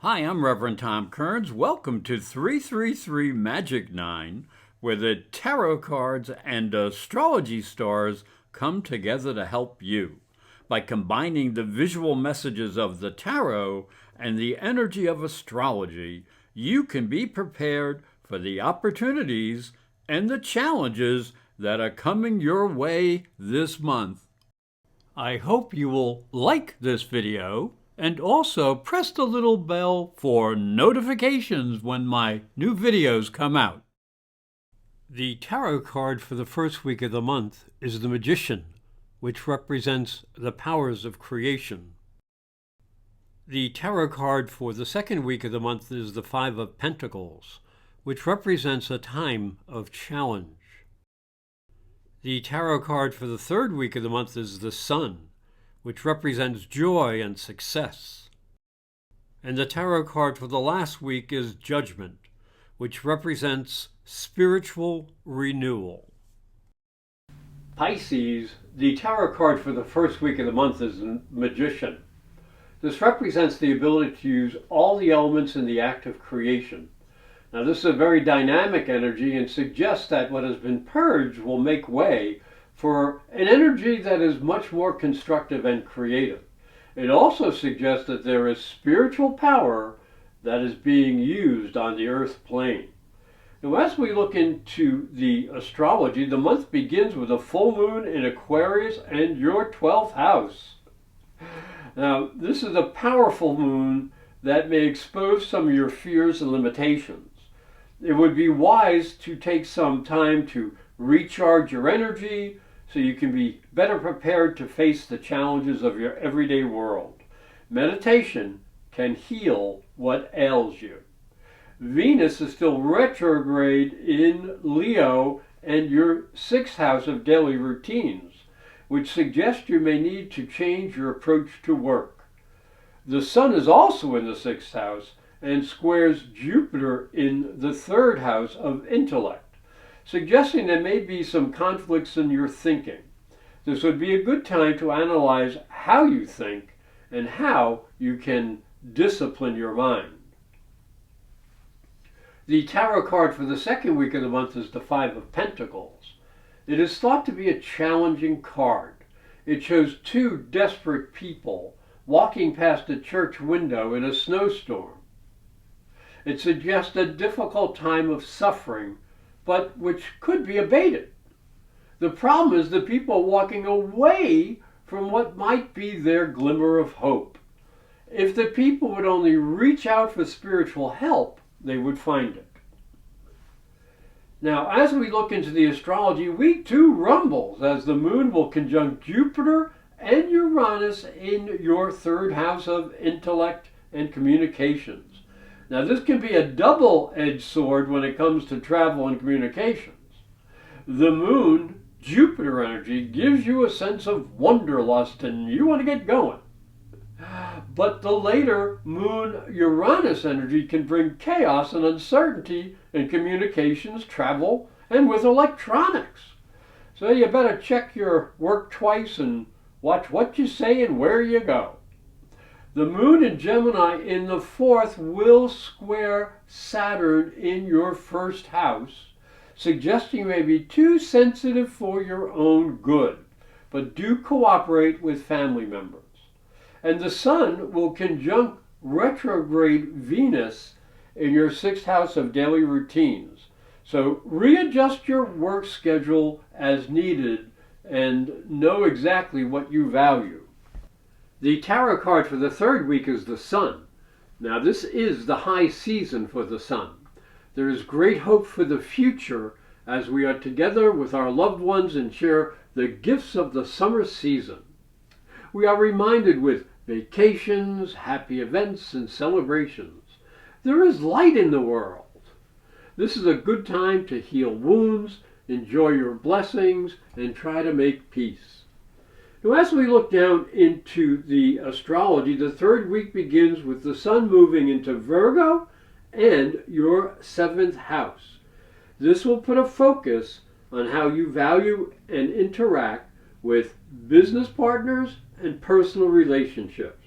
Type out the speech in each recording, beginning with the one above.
Hi, I'm Reverend Tom Kearns. Welcome to 333 Magic 9, where the tarot cards and astrology stars come together to help you. By combining the visual messages of the tarot and the energy of astrology, you can be prepared for the opportunities and the challenges that are coming your way this month. I hope you will like this video and also press the little bell for notifications when my new videos come out. The tarot card for the first week of the month is the Magician, which represents the powers of creation. The tarot card for the second week of the month is the Five of Pentacles, which represents a time of challenge. The tarot card for the third week of the month is the Sun, which represents joy and success. And the tarot card for the last week is Judgment, which represents spiritual renewal. Pisces, the tarot card for the first week of the month is the Magician. This represents the ability to use all the elements in the act of creation. Now, this is a very dynamic energy and suggests that what has been purged will make way for an energy that is much more constructive and creative. It also suggests that there is spiritual power that is being used on the earth plane. Now, as we look into the astrology, the month begins with a full moon in Aquarius and your 12th house. Now, this is a powerful moon that may expose some of your fears and limitations. It would be wise to take some time to recharge your energy so you can be better prepared to face the challenges of your everyday world. Meditation can heal what ails you. Venus is still retrograde in Leo and your 6th house of daily routines, which suggests you may need to change your approach to work. The Sun is also in the 6th house and squares Jupiter in the 3rd house of intellect, suggesting there may be some conflicts in your thinking. This would be a good time to analyze how you think and how you can discipline your mind. The tarot card for the second week of the month is the Five of Pentacles. It is thought to be a challenging card. It shows two desperate people walking past a church window in a snowstorm. It suggests a difficult time of suffering, but which could be abated. The problem is the people walking away from what might be their glimmer of hope. If the people would only reach out for spiritual help, they would find it. Now, as we look into the astrology, week 2 rumbles as the moon will conjunct Jupiter and Uranus in your 3rd house of intellect and communications. Now, this can be a double-edged sword when it comes to travel and communications. The moon, Jupiter energy, gives you a sense of wanderlust and you want to get going. But the later moon, Uranus energy can bring chaos and uncertainty in communications, travel, and with electronics. So you better check your work twice and watch what you say and where you go. The moon in Gemini in the 4th will square Saturn in your 1st house, suggesting you may be too sensitive for your own good, but do cooperate with family members. And the Sun will conjunct retrograde Venus in your 6th house of daily routines. So readjust your work schedule as needed and know exactly what you value. The tarot card for the 3rd week is the Sun. Now, this is the high season for the Sun. There is great hope for the future as we are together with our loved ones and share the gifts of the summer season. We are reminded with vacations, happy events, and celebrations. There is light in the world. This is a good time to heal wounds, enjoy your blessings, and try to make peace. Now, as we look down into the astrology, the 3rd week begins with the Sun moving into Virgo and your 7th house. This will put a focus on how you value and interact with business partners and personal relationships.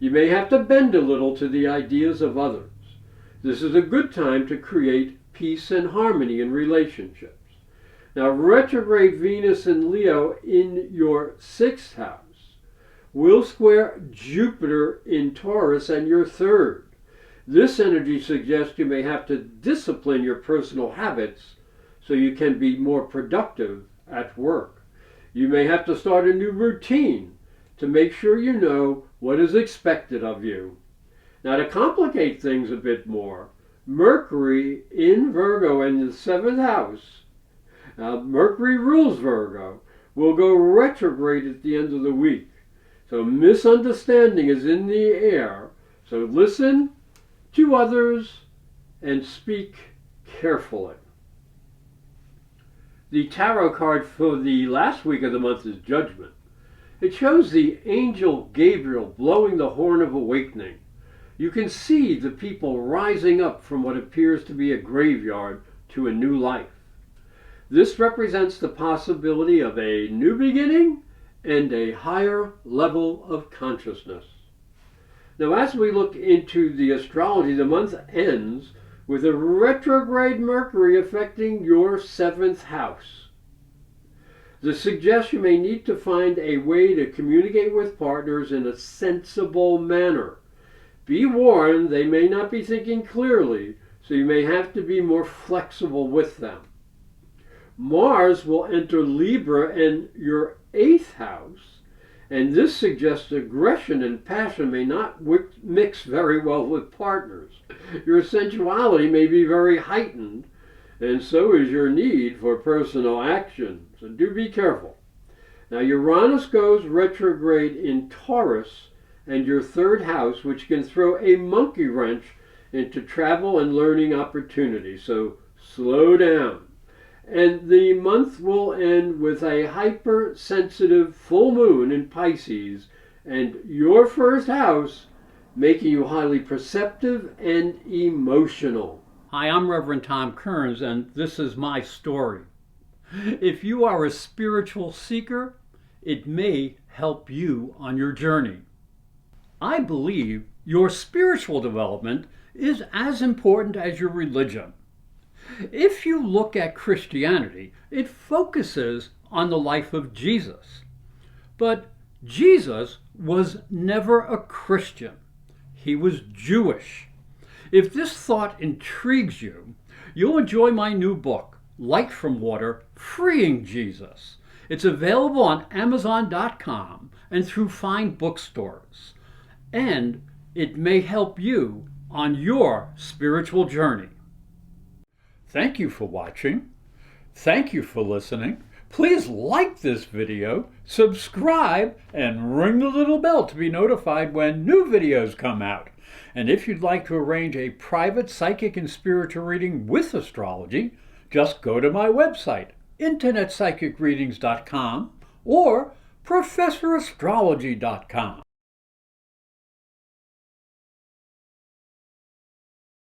You may have to bend a little to the ideas of others. This is a good time to create peace and harmony in relationships. Now, retrograde Venus in Leo in your 6th house will square Jupiter in Taurus and your 3rd. This energy suggests you may have to discipline your personal habits so you can be more productive at work. You may have to start a new routine to make sure you know what is expected of you. Now, to complicate things a bit more, Mercury in Virgo in the 7th house, Mercury rules Virgo, will go retrograde at the end of the week. So misunderstanding is in the air. So listen to others and speak carefully. The tarot card for the last week of the month is Judgment. It shows the angel Gabriel blowing the horn of awakening. You can see the people rising up from what appears to be a graveyard to a new life. This represents the possibility of a new beginning and a higher level of consciousness. Now, as we look into the astrology, the month ends with a retrograde Mercury affecting your 7th house. This suggests you may need to find a way to communicate with partners in a sensible manner. Be warned, they may not be thinking clearly, so you may have to be more flexible with them. Mars will enter Libra in your 8th house, and this suggests aggression and passion may not mix very well with partners. Your sensuality may be very heightened, and so is your need for personal action, so do be careful. Now, Uranus goes retrograde in Taurus and your 3rd house, which can throw a monkey wrench into travel and learning opportunities, so slow down. And the month will end with a hypersensitive full moon in Pisces and your 1st house making you highly perceptive and emotional. Hi, I'm Reverend Tom Kearns, and this is my story. If you are a spiritual seeker, it may help you on your journey. I believe your spiritual development is as important as your religion. If you look at Christianity, it focuses on the life of Jesus. But Jesus was never a Christian. He was Jewish. If this thought intrigues you, you'll enjoy my new book, Light from Water, Freeing Jesus. It's available on Amazon.com and through fine bookstores. And it may help you on your spiritual journey. Thank you for watching. Thank you for listening. Please like this video, subscribe, and ring the little bell to be notified when new videos come out. And if you'd like to arrange a private psychic and spiritual reading with astrology, just go to my website, internetpsychicreadings.com or professorastrology.com.